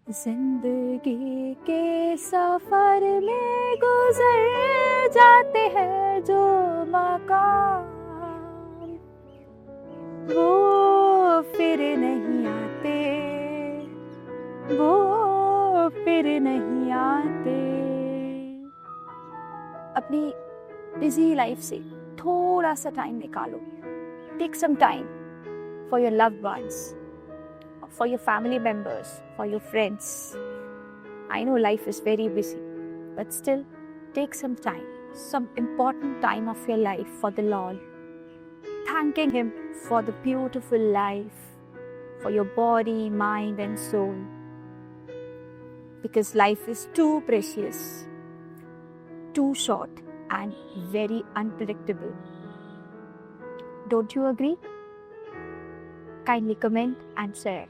जिंदगी के सफर में गुजर जाते हैं जो मकाम, वो फिर नहीं आते, वो फिर नहीं आते। अपनी बिजी लाइफ से थोड़ा सा टाइम निकालो. Take some time for your loved ones, for your family members, for your friends. I know life is very busy, but still take some time, some important time of your life for the Lord, thanking Him for the beautiful life, for your body, mind, and soul. Because life is too precious, too short, and very unpredictable. Don't you agree? Kindly comment and share.